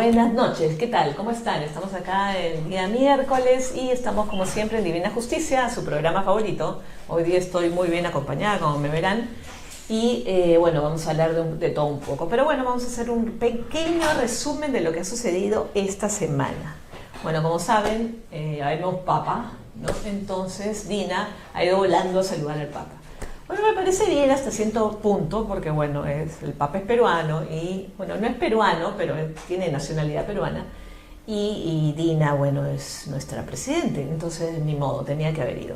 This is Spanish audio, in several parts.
Buenas noches, ¿qué tal? ¿Cómo están? Estamos acá el día miércoles y estamos como siempre en Divina Justicia, su programa favorito. Hoy día estoy muy bien acompañada, como me verán. Y bueno, vamos a hablar de todo un poco. Pero bueno, vamos a hacer un pequeño resumen de lo que ha sucedido esta semana. Bueno, como saben, hay nuevo Papa, ¿no? Entonces Dina ha ido volando a saludar al Papa. Bueno, me parece bien hasta cierto punto, porque bueno, el Papa es peruano y, bueno, no es peruano, pero tiene nacionalidad peruana. Y Dina, bueno, es nuestra presidente, entonces ni modo, tenía que haber ido.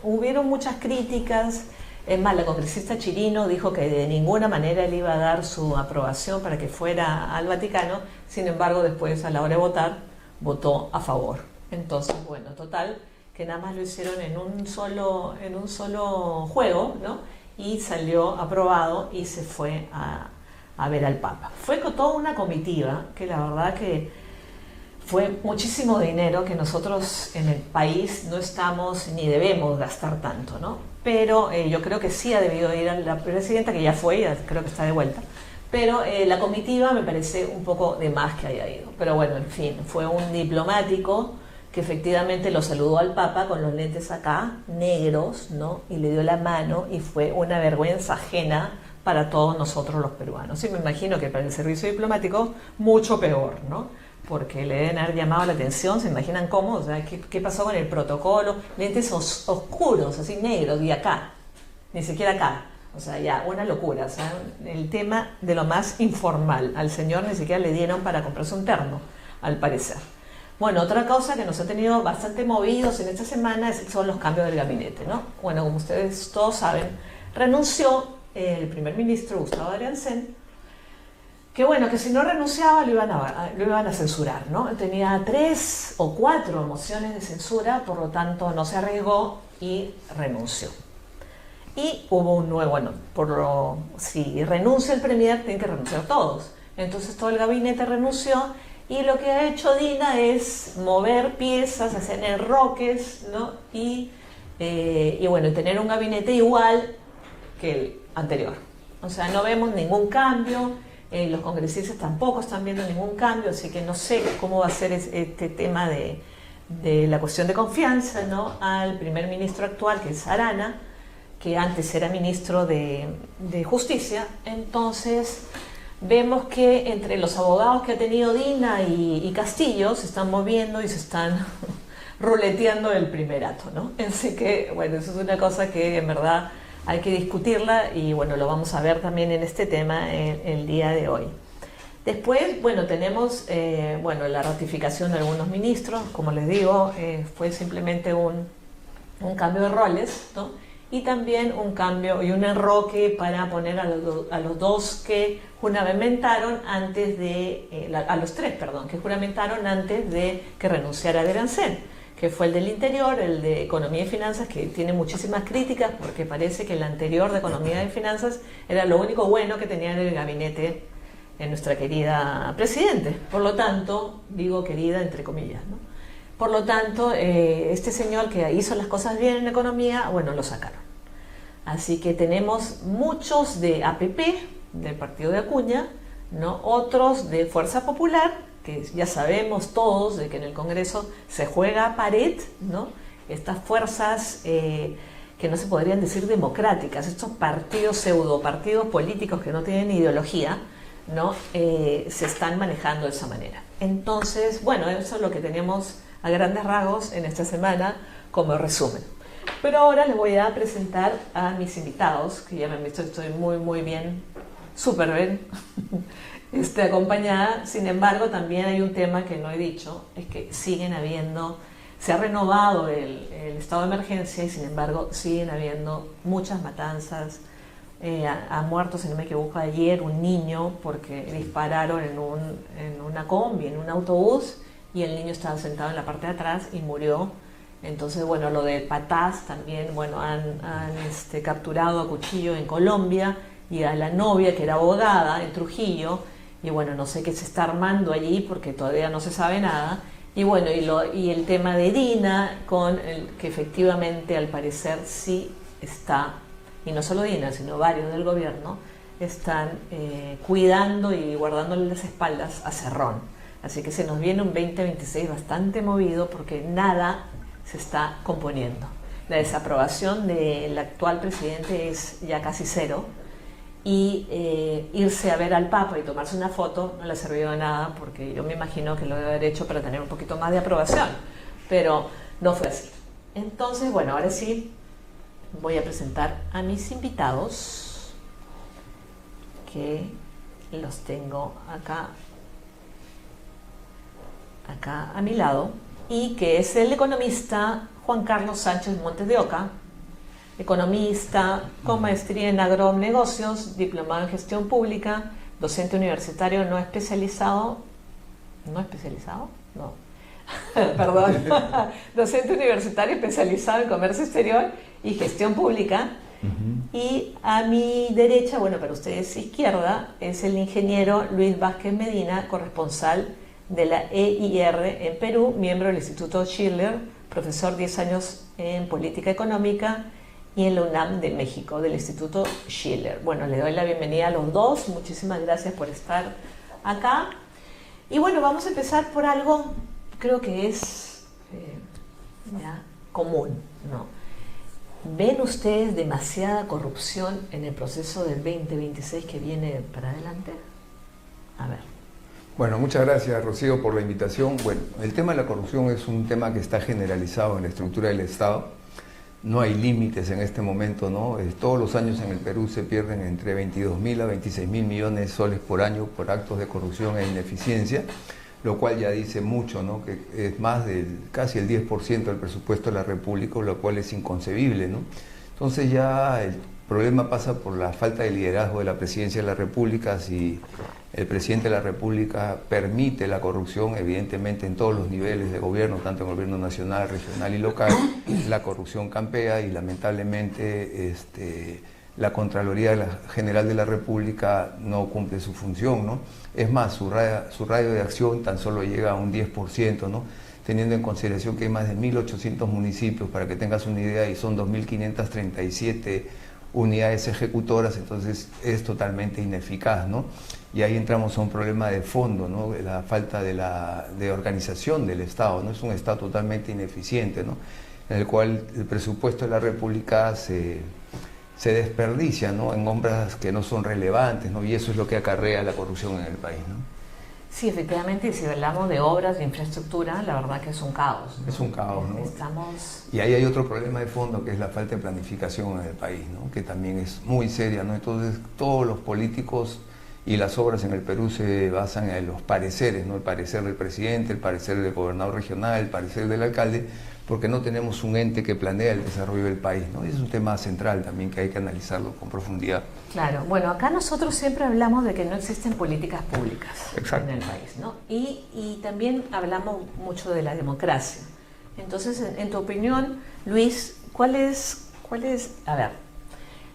Hubieron muchas críticas. Es más, la congresista Chirino dijo que de ninguna manera él iba a dar su aprobación para que fuera al Vaticano. Sin embargo, después, a la hora de votar, votó a favor. Entonces, bueno, total, que nada más lo hicieron en un solo juego, ¿no? Y salió aprobado y se fue a ver al Papa. Fue con toda una comitiva que la verdad que fue muchísimo dinero que nosotros en el país no estamos ni debemos gastar tanto, ¿no? Pero yo creo que sí ha debido ir a la presidenta, que ya fue, ya creo que está de vuelta. Pero la comitiva me parece un poco de más que haya ido. Pero bueno, en fin, fue un diplomático que efectivamente lo saludó al Papa con los lentes acá, negros, ¿no? Y le dio la mano y fue una vergüenza ajena para todos nosotros los peruanos. Y me imagino que para el servicio diplomático mucho peor, ¿no? Porque le deben haber llamado la atención, ¿se imaginan cómo? O sea, ¿qué pasó con el protocolo? Lentes oscuros, así negros, y acá, ni siquiera acá. O sea, ya, una locura. O sea, el tema de lo más informal. Al señor ni siquiera le dieron para comprarse un terno, al parecer. Bueno, otra cosa que nos ha tenido bastante movidos en esta semana son los cambios del gabinete, ¿no? Bueno, como ustedes todos saben, renunció el primer ministro Gustavo Adrianzen, que bueno, que si no renunciaba lo iban a censurar, ¿no? Tenía 3 o 4 mociones de censura, por lo tanto no se arriesgó y renunció. Y hubo un nuevo, bueno, si renuncia el premier, tienen que renunciar todos. Entonces todo el gabinete renunció y lo que ha hecho Dina es mover piezas, hacer enroques, ¿no? Y bueno, tener un gabinete igual que el anterior. O sea, no vemos ningún cambio. Los congresistas tampoco están viendo ningún cambio, así que no sé cómo va a ser este tema de la cuestión de confianza, ¿no? Al primer ministro actual, que es Arana, que antes era ministro de Justicia. Entonces vemos que entre los abogados que ha tenido Dina y Castillo se están moviendo y se están ruleteando el primerato, ¿no? Así que, bueno, eso es una cosa que en verdad hay que discutirla y bueno, lo vamos a ver también en este tema el día de hoy. Después, bueno, tenemos la ratificación de algunos ministros, como les digo, fue simplemente un cambio de roles, ¿no? Y también un cambio y un enroque para poner a los dos que juramentaron antes de, a los 3, perdón, que juramentaron antes de que renunciara Adrianzen, que fue el del Interior, el de Economía y Finanzas, que tiene muchísimas críticas porque parece que el anterior de Economía y Finanzas era lo único bueno que tenía en el gabinete en nuestra querida presidente. Por lo tanto, digo querida entre comillas, ¿no? Por lo tanto, este señor que hizo las cosas bien en economía, bueno, lo sacaron. Así que tenemos muchos de APP, del partido de Acuña, ¿no? Otros de Fuerza Popular, que ya sabemos todos de que en el Congreso se juega a pared, ¿no? Estas fuerzas que no se podrían decir democráticas, estos partidos, pseudo partidos políticos que no tienen ideología, ¿no? Se están manejando de esa manera. Entonces, bueno, eso es lo que tenemos a grandes rasgos en esta semana como resumen. Pero ahora les voy a presentar a mis invitados, que ya me han visto, estoy muy bien, súper bien acompañada. Sin embargo, también hay un tema que no he dicho, es que se ha renovado el estado de emergencia y sin embargo siguen habiendo muchas matanzas. Ha muerto, si no me equivoco, ayer un niño porque dispararon en una combi, en un autobús, y el niño estaba sentado en la parte de atrás y murió. Entonces, bueno, lo de Patás también, bueno, han capturado a cuchillo en Colombia y a la novia que era abogada en Trujillo, y bueno, no sé qué se está armando allí porque todavía no se sabe nada. Y bueno, y el tema de Dina, que efectivamente al parecer sí está, y no solo Dina, sino varios del gobierno, están cuidando y guardándole las espaldas a Cerrón. Así que se nos viene un 2026 bastante movido porque nada se está componiendo. La desaprobación del actual presidente es ya casi cero y irse a ver al Papa y tomarse una foto no le ha servido de nada porque yo me imagino que lo debe haber hecho para tener un poquito más de aprobación, pero no fue así. Entonces, bueno, ahora sí voy a presentar a mis invitados que los tengo acá a mi lado, y que es el economista Juan Carlos Sánchez Montes de Oca, economista con maestría en agronegocios, diplomado en gestión pública, docente universitario no especializado, perdón, docente universitario especializado en comercio exterior y gestión pública. Y a mi derecha, bueno, para ustedes izquierda, es el ingeniero Luis Vázquez Medina, corresponsal de la EIR en Perú, miembro del Instituto Schiller, profesor 10 años en política económica y en la UNAM de México, del Instituto Schiller. Bueno, le doy la bienvenida a los dos, muchísimas gracias por estar acá. Y bueno, vamos a empezar por algo, creo que es ya común, ¿no? ¿Ven ustedes demasiada corrupción en el proceso del 2026 que viene para adelante? A ver. Bueno, muchas gracias, Rocío, por la invitación. Bueno, el tema de la corrupción es un tema que está generalizado en la estructura del Estado. No hay límites en este momento, ¿no? Todos los años en el Perú se pierden entre 22.000 a 26.000 millones de soles por año por actos de corrupción e ineficiencia, lo cual ya dice mucho, ¿no? Que es más del casi el 10% del presupuesto de la República, lo cual es inconcebible, ¿no? Entonces ya el problema pasa por la falta de liderazgo de la Presidencia de la República. Si el presidente de la República permite la corrupción, evidentemente en todos los niveles de gobierno, tanto en el gobierno nacional, regional y local, la corrupción campea y lamentablemente la Contraloría General de la República no cumple su función, ¿no? Es más, su radio de acción tan solo llega a un 10%, ¿no? Teniendo en consideración que hay más de 1.800 municipios, para que tengas una idea, y son 2.537 unidades ejecutoras, entonces es totalmente ineficaz, ¿no? Y ahí entramos a un problema de fondo, ¿no? La falta de organización del Estado, ¿no? Es un Estado totalmente ineficiente, ¿no? En el cual el presupuesto de la República se desperdicia, ¿no? En obras que no son relevantes, ¿no? Y eso es lo que acarrea la corrupción en el país, ¿no? Sí, efectivamente, si hablamos de obras de infraestructura, la verdad que es un caos, ¿no? Es un caos, ¿no? Y ahí hay otro problema de fondo, que es la falta de planificación en el país, ¿no? Que también es muy seria, ¿no? Entonces, todos los políticos y las obras en el Perú se basan en los pareceres, ¿no? El parecer del presidente, el parecer del gobernador regional, el parecer del alcalde, porque no tenemos un ente que planea el desarrollo del país, ¿no? Y es un tema central también que hay que analizarlo con profundidad. Claro, bueno, acá nosotros siempre hablamos de que no existen políticas públicas. Exacto. En el país, ¿no? Y también hablamos mucho de la democracia. Entonces, en tu opinión, Luis, ¿cuál es? A ver,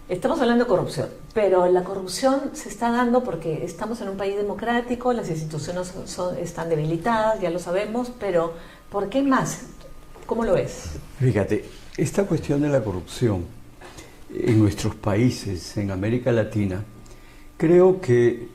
estamos hablando de corrupción, pero la corrupción se está dando porque estamos en un país democrático, las instituciones están debilitadas, ya lo sabemos, pero ¿por qué más? ¿Cómo lo ves? Fíjate, esta cuestión de la corrupción en nuestros países, en América Latina, creo que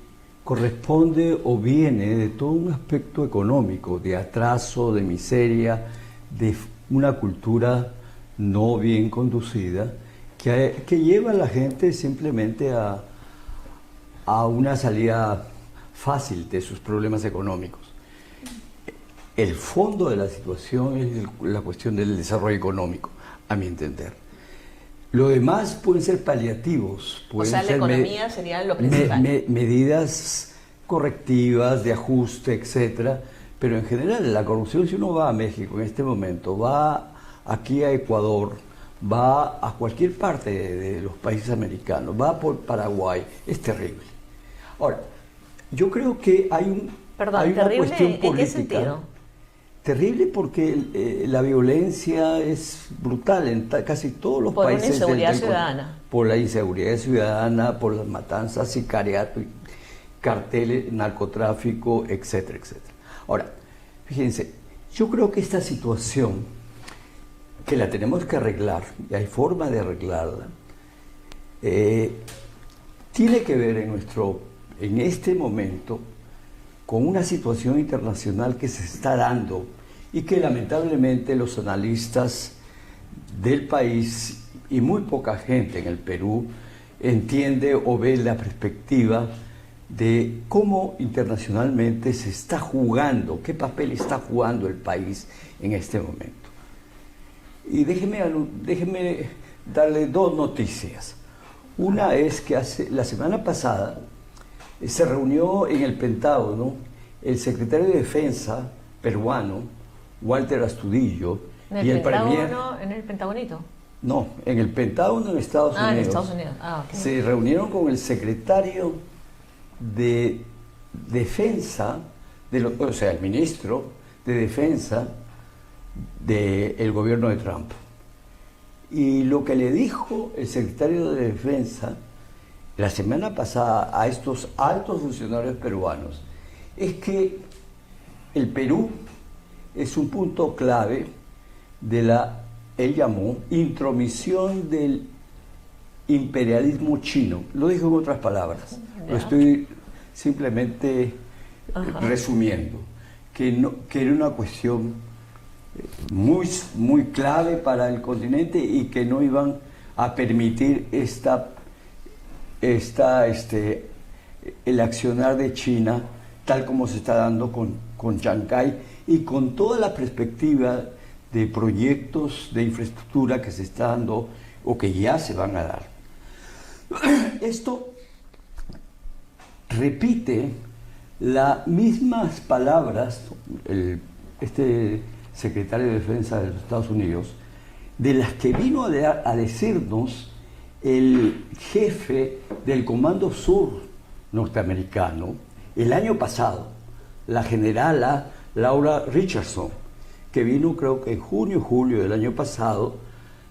corresponde o viene de todo un aspecto económico, de atraso, de miseria, de una cultura no bien conducida, que lleva a la gente simplemente a una salida fácil de sus problemas económicos. El fondo de la situación es la cuestión del desarrollo económico, a mi entender. Lo demás pueden ser paliativos. O sea, la economía sería lo principal. Medidas correctivas, de ajuste, etcétera. Pero en general, la corrupción, si uno va a México en este momento, va aquí a Ecuador, va a cualquier parte de los países americanos, va por Paraguay, es terrible. Ahora, yo creo que hay una cuestión política. ¿En qué sentido? Terrible porque la violencia es brutal en casi todos los países. Por la inseguridad ciudadana. Por la inseguridad ciudadana, por las matanzas, sicariato, carteles, narcotráfico, etcétera, etcétera. Ahora, fíjense, yo creo que esta situación, que la tenemos que arreglar, y hay forma de arreglarla, tiene que ver en este momento con una situación internacional que se está dando y que lamentablemente los analistas del país y muy poca gente en el Perú entiende o ve la perspectiva de cómo internacionalmente se está jugando, qué papel está jugando el país en este momento. Y déjeme darle dos noticias. Una es que la semana pasada se reunió en el Pentágono el secretario de Defensa peruano, Walter Astudillo, y el premier... ¿En el Pentagonito? No, en el Pentágono en Estados Unidos. En Estados Unidos. Okay. Se reunieron con el secretario de Defensa, o sea, el ministro de Defensa del gobierno de Trump. Y lo que le dijo el secretario de Defensa la semana pasada a estos altos funcionarios peruanos es que el Perú es un punto clave de él llamó, intromisión del imperialismo chino. Lo dijo en otras palabras, lo estoy simplemente resumiendo, que era una cuestión muy clave para el continente y que no iban a permitir el accionar de China tal como se está dando con Chancay y con toda la perspectiva de proyectos de infraestructura que se está dando o que ya se van a dar. Esto repite las mismas palabras, este secretario de Defensa de los Estados Unidos, de las que vino a decirnos el jefe del Comando Sur norteamericano el año pasado, la generala Laura Richardson, que vino creo que en junio, julio del año pasado,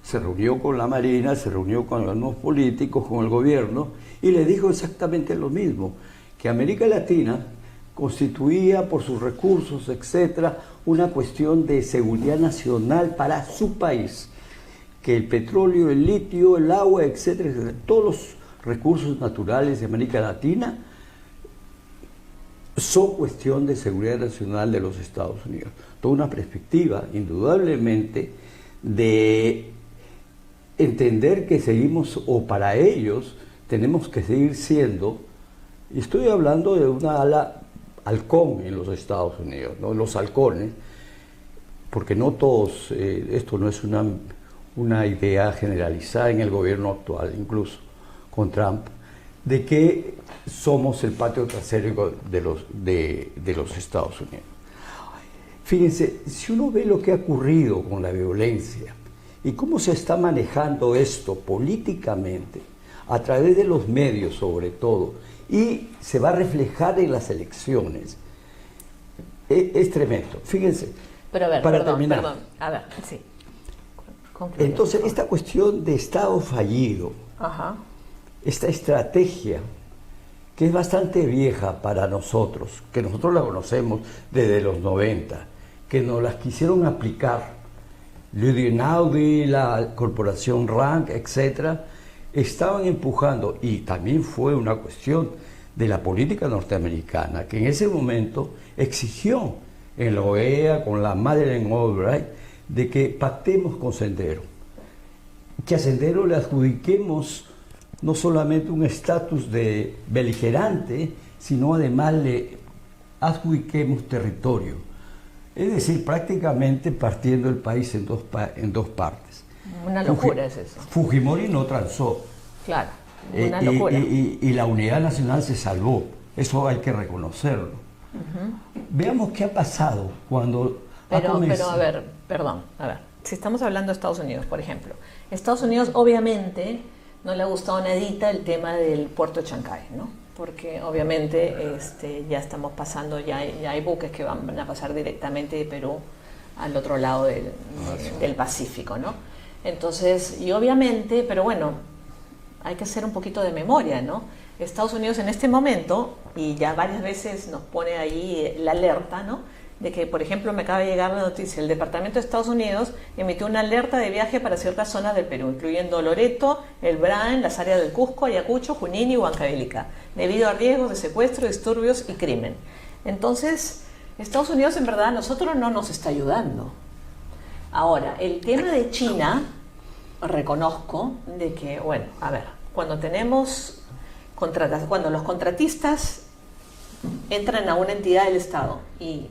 se reunió con la Marina, se reunió con algunos políticos, con el gobierno, y le dijo exactamente lo mismo, que América Latina constituía por sus recursos, etcétera, una cuestión de seguridad nacional para su país, que el petróleo, el litio, el agua, etcétera, etcétera, todos los recursos naturales de América Latina son cuestión de seguridad nacional de los Estados Unidos. Toda una perspectiva, indudablemente, de entender que seguimos, o para ellos, tenemos que seguir siendo, y estoy hablando de una ala halcón en los Estados Unidos, ¿no? Los halcones, porque no todos, esto no es una idea generalizada en el gobierno actual, incluso con Trump, de que somos el patio trasero de los Estados Unidos. Fíjense, si uno ve lo que ha ocurrido con la violencia y cómo se está manejando esto políticamente, a través de los medios sobre todo, y se va a reflejar en las elecciones, es tremendo. Fíjense, pero a ver, para terminar. Perdón. A ver, sí. Concluye. Entonces, esta cuestión de Estado fallido, esta estrategia que es bastante vieja para nosotros, que nosotros la conocemos desde los 90, que nos las quisieron aplicar, Lidio Einaudi, la corporación Rank, etcétera, estaban empujando, y también fue una cuestión de la política norteamericana, que en ese momento exigió en la OEA, con la Madeleine Albright, de que pactemos con Sendero, que a Sendero le adjudiquemos no solamente un estatus de beligerante, sino además le adjudiquemos territorio. Es decir, prácticamente partiendo el país en dos partes. Una locura es eso. Fujimori no transó. Claro, una locura. Y la unidad nacional se salvó. Eso hay que reconocerlo. Veamos qué ha pasado cuando... Pero a ver, perdón, a ver. Si estamos hablando de Estados Unidos, por ejemplo. Estados Unidos obviamente no le ha gustado nadita el tema del puerto de Chancay, ¿no? Porque obviamente ya estamos pasando, ya hay buques que van a pasar directamente de Perú al otro lado del Pacífico, ¿no? Entonces, y obviamente, pero bueno, hay que hacer un poquito de memoria, ¿no? Estados Unidos en este momento, y ya varias veces nos pone ahí la alerta, ¿no? De que, por ejemplo, me acaba de llegar la noticia, el Departamento de Estados Unidos emitió una alerta de viaje para ciertas zonas del Perú, incluyendo Loreto, El Braen, las áreas del Cusco, Ayacucho, Junín y Huancavelica, debido a riesgos de secuestro, disturbios y crimen. Entonces, Estados Unidos en verdad a nosotros no nos está ayudando. Ahora, el tema de China, reconozco de que, bueno, a ver, cuando los contratistas entran a una entidad del Estado y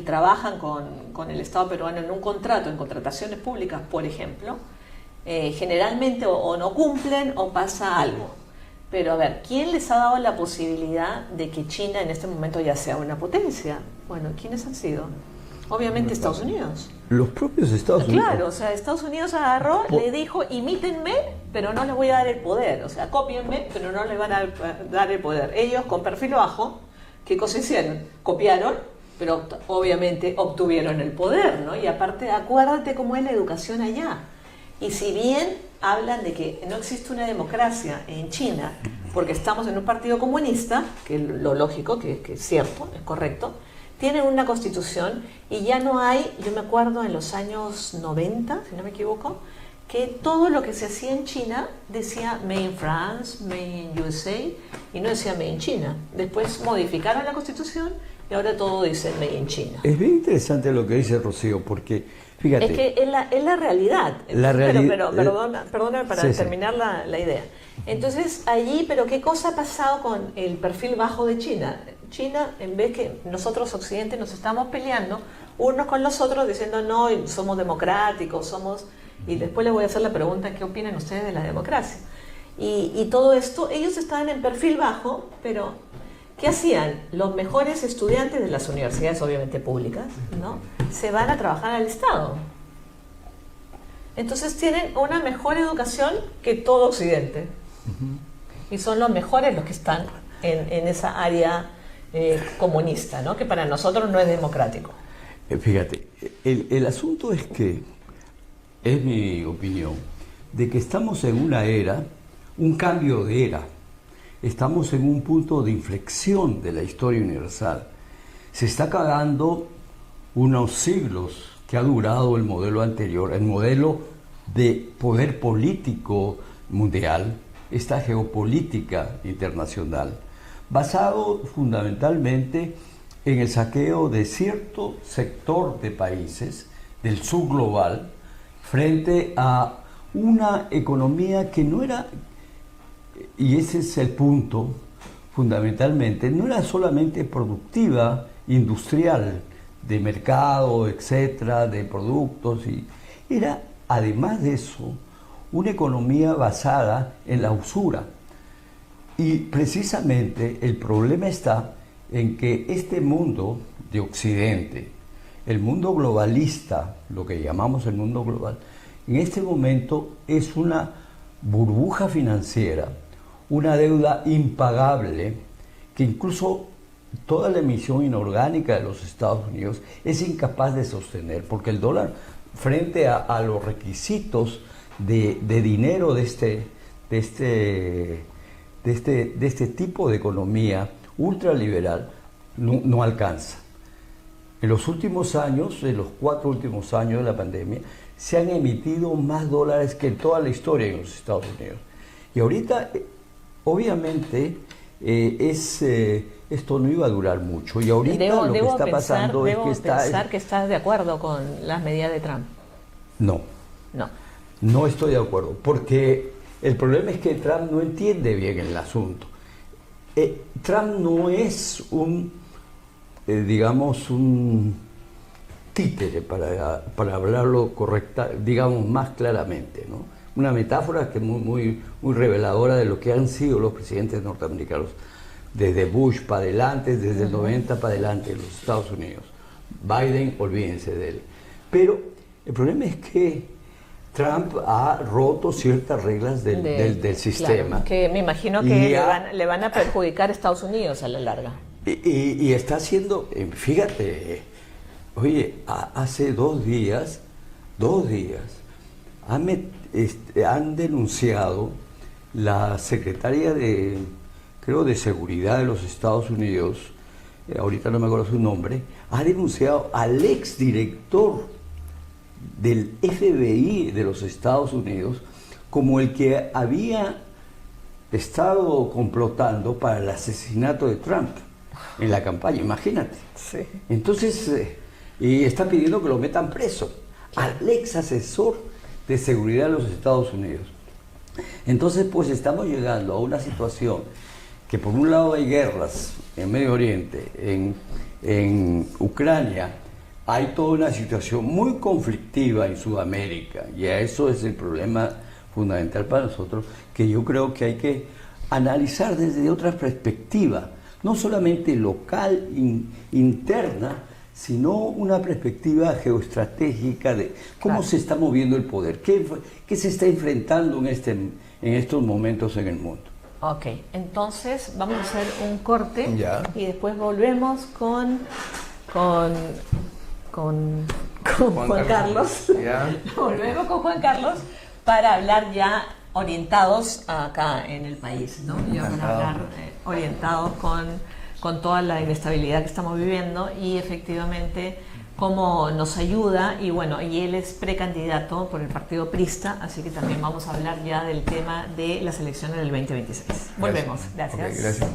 trabajan con el Estado peruano en un contrato, en contrataciones públicas, por ejemplo, generalmente o no cumplen o pasa algo. Pero a ver, ¿quién les ha dado la posibilidad de que China en este momento ya sea una potencia? Bueno, ¿quiénes han sido? Obviamente Estados Unidos. Los propios Estados Unidos. Claro, o sea, Estados Unidos agarró, le dijo, imítenme, pero no les voy a dar el poder. O sea, cópienme, pero no les van a dar el poder. Ellos, con perfil bajo, ¿qué cosa hicieron? Copiaron, pero obviamente obtuvieron el poder, ¿no? Y aparte, acuérdate cómo es la educación allá. Y si bien hablan de que no existe una democracia en China, porque estamos en un partido comunista, que es lo lógico, que es cierto, es correcto, tienen una constitución y ya no hay, yo me acuerdo en los años 90, si no me equivoco, que todo lo que se hacía en China decía Made in France, Made in USA y no decía Made in China. Después modificaron la constitución y ahora todo dice Made in China. Es bien interesante lo que dice Rocío, porque fíjate. Es que es la realidad. Perdóname para terminar la idea. Entonces, allí, pero ¿qué cosa ha pasado con el perfil bajo de China? China, en vez que nosotros occidentes nos estamos peleando unos con los otros diciendo no, somos democráticos, y después les voy a hacer la pregunta, ¿qué opinan ustedes de la democracia? Y todo esto, ellos estaban en perfil bajo, pero ¿qué hacían? Los mejores estudiantes de las universidades, obviamente públicas, ¿no? Se van a trabajar al Estado. Entonces tienen una mejor educación que todo Occidente. Y son los mejores los que están en esa área comunista, ¿no? Que para nosotros no es democrático. Fíjate, el asunto es que, es mi opinión, de que estamos en una era, un cambio de era. Estamos en un punto de inflexión de la historia universal. Se está acabando unos siglos que ha durado el modelo anterior, el modelo de poder político mundial, esta geopolítica internacional, basado fundamentalmente en el saqueo de cierto sector de países del sur global frente a una economía que no era, y ese es el punto fundamentalmente, no era solamente productiva, industrial, de mercado, etcétera, de productos, y era además de eso una economía basada en la usura. Y precisamente el problema está en que este mundo de Occidente, el mundo globalista, lo que llamamos el mundo global, en este momento es una burbuja financiera, una deuda impagable, que incluso toda la emisión inorgánica de los Estados Unidos es incapaz de sostener, porque el dólar, frente a los requisitos de dinero de este tipo de economía ultraliberal, no alcanza. En los últimos años, en los 4 últimos años de la pandemia, se han emitido más dólares que en toda la historia en los Estados Unidos. Y ahorita, obviamente, esto no iba a durar mucho. Y ahorita lo que está pasando es que pensar que estás de acuerdo con las medidas de Trump. No estoy de acuerdo, porque el problema es que Trump no entiende bien el asunto. Trump no es un títere, para hablarlo correcta, digamos más claramente, ¿no? Una metáfora que es muy reveladora de lo que han sido los presidentes norteamericanos, desde Bush para adelante, desde el 90 para adelante en los Estados Unidos. Biden, olvídense de él. Pero el problema es que Trump ha roto ciertas reglas del sistema. Claro, que me imagino que le van a perjudicar a Estados Unidos a la larga. Y está haciendo, fíjate, oye, hace 2 días, han denunciado la secretaria de Seguridad de los Estados Unidos, ahorita no me acuerdo su nombre, ha denunciado al exdirector del FBI de los Estados Unidos como el que había estado complotando para el asesinato de Trump. en la campaña, imagínate. Sí. Entonces, y están pidiendo que lo metan preso al ex asesor de seguridad de los Estados Unidos. Entonces, pues estamos llegando a una situación que por un lado hay guerras en Medio Oriente, en Ucrania, hay toda una situación muy conflictiva en Sudamérica, y eso es el problema fundamental para nosotros, que yo creo que hay que analizar desde otra perspectiva, no solamente local, interna, sino una perspectiva geoestratégica de cómo se está moviendo el poder, qué se está enfrentando en estos momentos en el mundo. Ok, entonces vamos a hacer un corte Ya. y después volvemos con Juan Carlos. Ya. Volvemos con Juan Carlos para hablar ya orientados acá en el país, ¿no? Ya para hablar orientados con toda la inestabilidad que estamos viviendo y efectivamente cómo nos ayuda, y bueno, y él es precandidato por el partido Prista, así que también vamos a hablar ya del tema de las elecciones del 2026. Volvemos, gracias. Ok, gracias.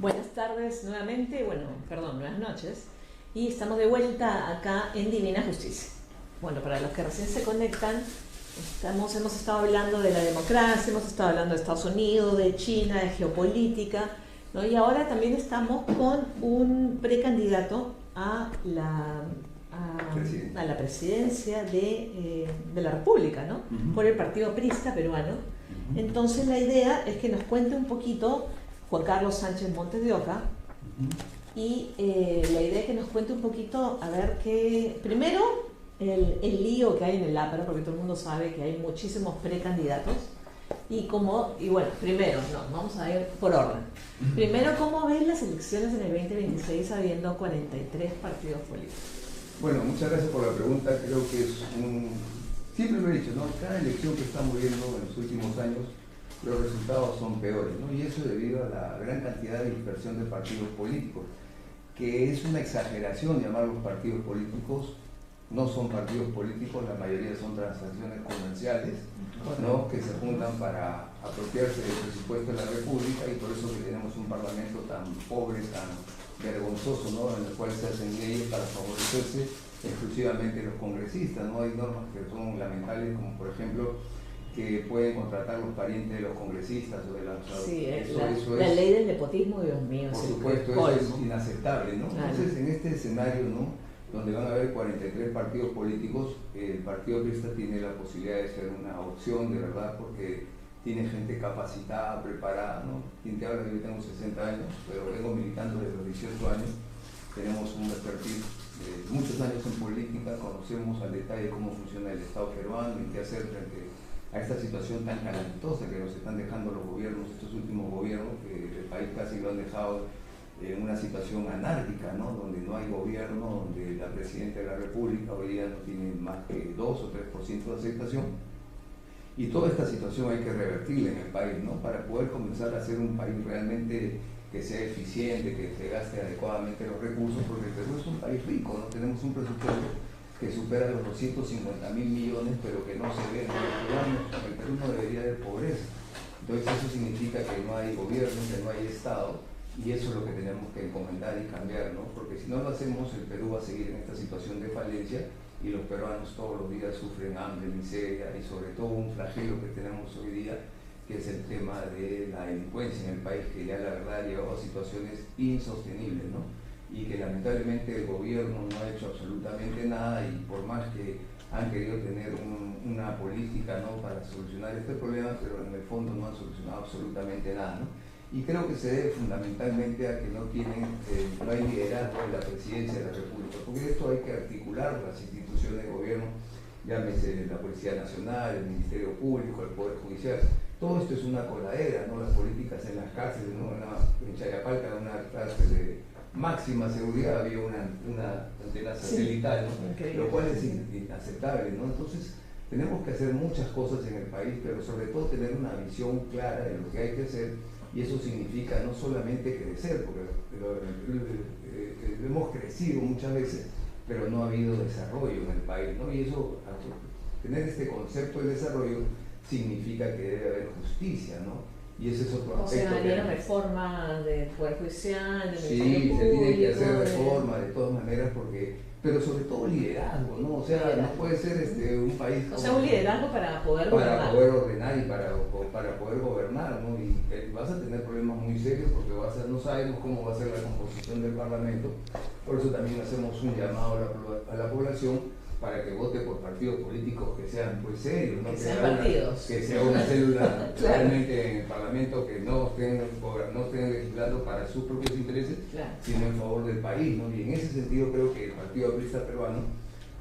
Buenas tardes nuevamente, buenas noches, y estamos de vuelta acá en Divina Justicia. Bueno, para los que recién se conectan, hemos estado hablando de la democracia, hemos estado hablando de Estados Unidos, de China, de geopolítica, ¿no? Y ahora también estamos con un precandidato a la presidencia de la República, ¿no? Por el Partido Prista peruano. Entonces la idea es que nos cuente un poquito Juan Carlos Sánchez Montes de Oca, y la idea es que nos cuente un poquito, a ver qué, primero el lío que hay en el APRA, porque todo el mundo sabe que hay muchísimos precandidatos, y bueno, primero, vamos a ir por orden. Primero, ¿cómo ven las elecciones en el 2026 habiendo 43 partidos políticos? Bueno, muchas gracias por la pregunta. Creo que siempre lo he dicho, ¿no? Cada elección que estamos viendo en los últimos años, los resultados son peores, ¿no? Y eso debido a la gran cantidad de dispersión de partidos políticos, que es una exageración llamarlos partidos políticos. No son partidos políticos, la mayoría son transacciones comerciales, ¿no? Que se juntan para apropiarse del presupuesto de la República, y por eso que tenemos un parlamento tan pobre, tan vergonzoso, ¿no? En el cual se hacen leyes para favorecerse exclusivamente los congresistas, ¿no? Hay normas que son lamentables, como por ejemplo que pueden contratar los parientes de los congresistas o de las... Sí, eso la es, ley del nepotismo, Dios mío. por supuesto, eso es inaceptable, ¿no? Claro. Entonces, en este escenario, ¿no?, donde van a haber 43 partidos políticos, el Partido Prista tiene la posibilidad de ser una opción de verdad, porque tiene gente capacitada, preparada, ¿no? Quien te habla, yo tengo 60 años, pero vengo militando desde los 18 años, tenemos un expertise de muchos años en política, conocemos al detalle cómo funciona el Estado peruano y qué hacer frente a esta situación tan calamitosa que nos están dejando los gobiernos, estos últimos gobiernos, que el país casi lo han dejado en una situación anárquica, ¿no? Donde no hay gobierno, donde la Presidenta de la República hoy día no tiene más que 2 o 3% de aceptación. Y toda esta situación hay que revertirla en el país, ¿no? Para poder comenzar a ser un país realmente que sea eficiente, que se gaste adecuadamente los recursos, porque el Perú es un país rico, ¿no? Tenemos un presupuesto que supera los 250.000 millones, pero que no se ve en los ciudadanos. El Perú no debería haber pobreza. Entonces eso significa que no hay gobierno, que no hay Estado, y eso es lo que tenemos que encomendar y cambiar, ¿no? Porque si no lo hacemos, el Perú va a seguir en esta situación de falencia, y los peruanos todos los días sufren hambre, miseria, y sobre todo un flagelo que tenemos hoy día, que es el tema de la delincuencia en el país, que ya la verdad ha llegado a situaciones insostenibles, ¿no? Y que lamentablemente el gobierno no ha hecho absolutamente nada, y por más que han querido tener una política, ¿no?, para solucionar este problema, pero en el fondo no han solucionado absolutamente nada, ¿no? Y creo que se debe fundamentalmente a que no hay liderazgo en la presidencia de la República, porque esto hay que articular las instituciones de gobierno, llámese la Policía Nacional, el Ministerio Público, el Poder Judicial. Todo esto es una coladera, ¿no? Las políticas en las cárceles, ¿no? En Chayapalca, una cárcel de máxima seguridad, había una antena satelital, ¿no? Lo cual es inaceptable, ¿no? Entonces, tenemos que hacer muchas cosas en el país, pero sobre todo tener una visión clara de lo que hay que hacer, y eso significa no solamente crecer, porque hemos crecido muchas veces, pero no ha habido desarrollo en el país, ¿no? Y eso, tener este concepto de desarrollo significa que debe haber justicia, ¿no? Y ese es otro aspecto. O sea, haría reforma del Poder Judicial, del Ministerio Sí, Público, se tiene que hacer reforma de todas maneras, pero sobre todo liderazgo, ¿no? O sea, liderazgo. No puede ser un país... O sea, un liderazgo para poder gobernar. Para poder ordenar y para poder gobernar, ¿no? Y vas a tener problemas muy serios porque no sabemos cómo va a ser la composición del Parlamento. Por eso también hacemos un llamado a la población para que vote por partidos políticos que sean pues serios, ¿no? Que sean partidos. Que sea una célula claro. Realmente en el Parlamento, que no estén legislando para sus propios intereses, claro, sino en favor del país, ¿no? Y en ese sentido creo que el Partido Aprista Peruano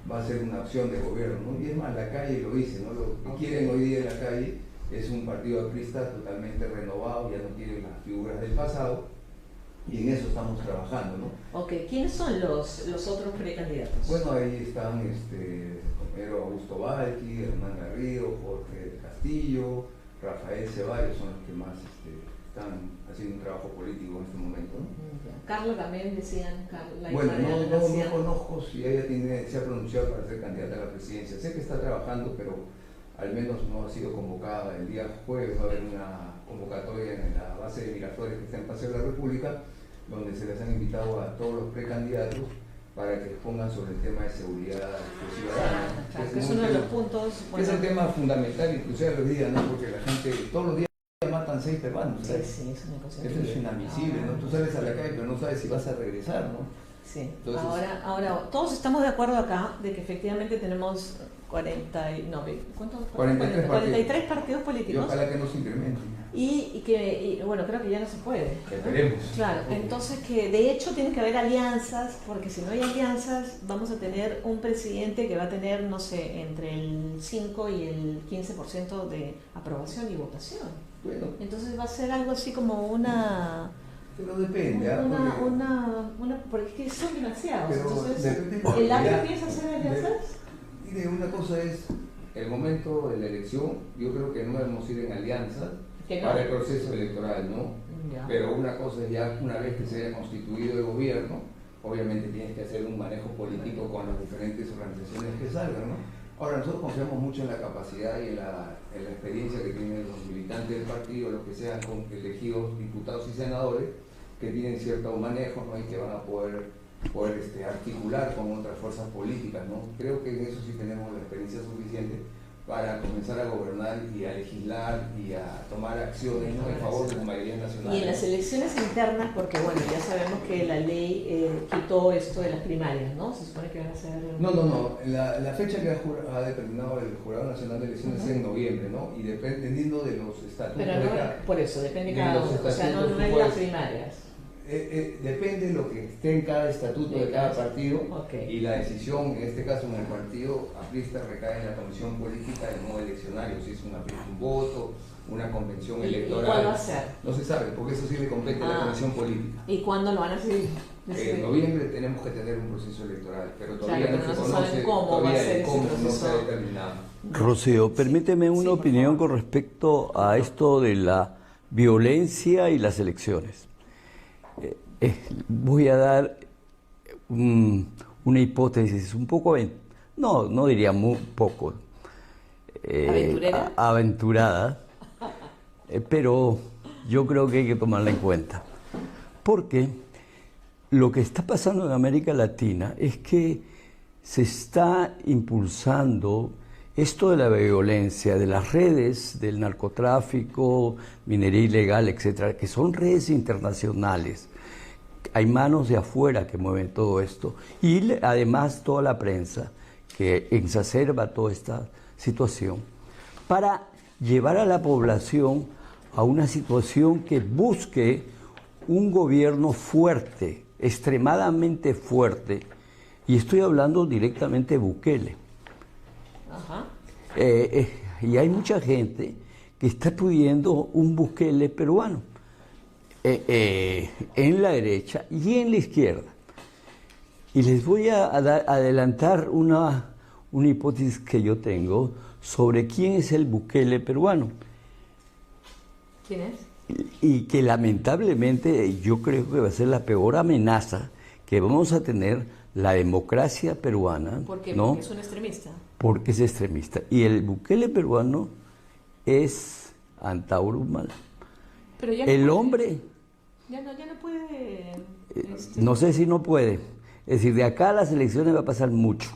va a ser una opción de gobierno, ¿no? Y es más, la calle lo dice, ¿no? Lo que quieren hoy día en la calle es un partido aprista totalmente renovado, ya no tiene las figuras del pasado, y en eso estamos trabajando, ¿no? Ok, ¿quiénes son los otros precandidatos? Bueno, ahí están Homero Augusto Balqui, Hernán Garrido, Jorge Castillo, Rafael Ceballos, son los que más están haciendo un trabajo político en este momento, ¿no? Carla también decían, bueno, no conozco si ella se ha pronunciado para ser candidata a la presidencia. Sé que está trabajando, pero al menos no ha sido convocada. El día jueves va a haber una convocatoria en la base de Miraflores, que está en Paseo de la República, donde se les han invitado a todos los precandidatos para que expongan sobre el tema de seguridad ciudadana. Claro, que es uno de los puntos... Bueno, es el tema fundamental, inclusive a los días, ¿no? Porque la gente, todos los días matan 6 peruanos, ¿sabes? Sí, es una cosa increíble. Eso es inadmisible, ¿no? Tú sales a la calle, pero no sabes si vas a regresar, ¿no? Sí. Entonces, ahora, todos estamos de acuerdo acá de que efectivamente tenemos 43 partidos políticos. Y ojalá que no se incrementen. Y bueno, creo que ya no se puede. Esperemos. Claro, entonces que de hecho tiene que haber alianzas, porque si no hay alianzas vamos a tener un presidente que va a tener, no sé, entre el 5 y el 15% de aprobación y votación. Bueno. Entonces va a ser algo así como una... Pero depende. Porque es que son demasiados. Entonces, depende, ¿el APRE piensa hacer alianzas? Mire, una cosa es el momento de la elección. Yo creo que no debemos ir en alianzas para el proceso electoral, ¿no? Ya. Pero una cosa es ya una vez que se haya constituido el gobierno, obviamente tienes que hacer un manejo político con las diferentes organizaciones que salgan, ¿no? Ahora, nosotros confiamos mucho en la capacidad y en la experiencia que tienen los militantes del partido, los que sean elegidos diputados y senadores, que tienen cierto manejo, ¿no? Y que van a poder articular con otras fuerzas políticas, ¿no? Creo que en eso sí tenemos la experiencia suficiente para comenzar a gobernar y a legislar y a tomar acciones, ¿no?, en favor de las mayorías nacionales. Y en las elecciones internas, porque bueno, ya sabemos que la ley quitó esto de las primarias, ¿no? Se supone que van a ser... No. La fecha que ha determinado el Jurado Nacional de Elecciones es en noviembre, ¿no? Y dependiendo de los estatutos... Pero no, por eso, depende cada uno, o sea, no es las primarias. Depende de lo que esté en cada estatuto de cada partido, y la decisión, en este caso en el partido aprista, recae en la comisión política del modo eleccionario, si es un voto, una convención electoral. ¿Y cuál va a ser? No se sabe, porque eso sí le compete a la comisión política. ¿Y cuándo lo van a hacer? En noviembre tenemos que tener un proceso electoral, pero todavía no se conoce cómo va a ser ese proceso. No se ha determinado. Rocío, permíteme una opinión con respecto a esto de la violencia y las elecciones. Voy a dar una hipótesis un poco, no diría muy poco, aventurada, pero yo creo que hay que tomarla en cuenta. Porque lo que está pasando en América Latina es que se está impulsando esto de la violencia, de las redes, del narcotráfico, minería ilegal, etcétera, que son redes internacionales. Hay manos de afuera que mueven todo esto. Y además toda la prensa que exacerba toda esta situación para llevar a la población a una situación que busque un gobierno fuerte, extremadamente fuerte. Y estoy hablando directamente de Bukele. Ajá. Y hay mucha gente que está pidiendo un Bukele peruano en la derecha y en la izquierda. Y les voy a adelantar una hipótesis que yo tengo sobre quién es el Bukele peruano. ¿Quién es? Y que lamentablemente yo creo que va a ser la peor amenaza que vamos a tener la democracia peruana. ¿Por qué? ¿No? Porque es un extremista. Porque es extremista. Y el Bukele peruano es Antauro Humala. Pero ya El no hombre, ya no puede. no sé si no puede. Es decir, de acá a las elecciones va a pasar mucho.